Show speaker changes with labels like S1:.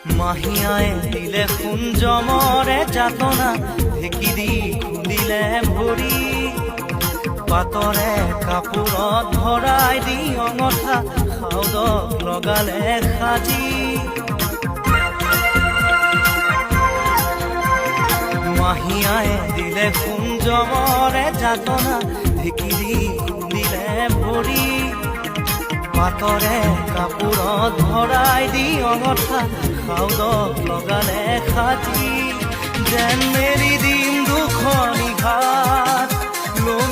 S1: মাহিয়াই দিলে কুঞ্জমৰে যাতনা, ঢেঁকি দি খুন্দিলে ভৰি, পাতৰে কাপোৰত ভৰাই দি অঙঠা, খাউদক লগালে সাজি। মাহিয়াই দিলে কুঞ্জমৰে যাতনা, ঢেঁকি দি খুন্দিলে ভৰি, পাতৰে কাপোৰত ভৰাই দি অঙঠা, খাউদক লগালে সাজি। যেন মেলি দিম দুখনি ঘাট, লোম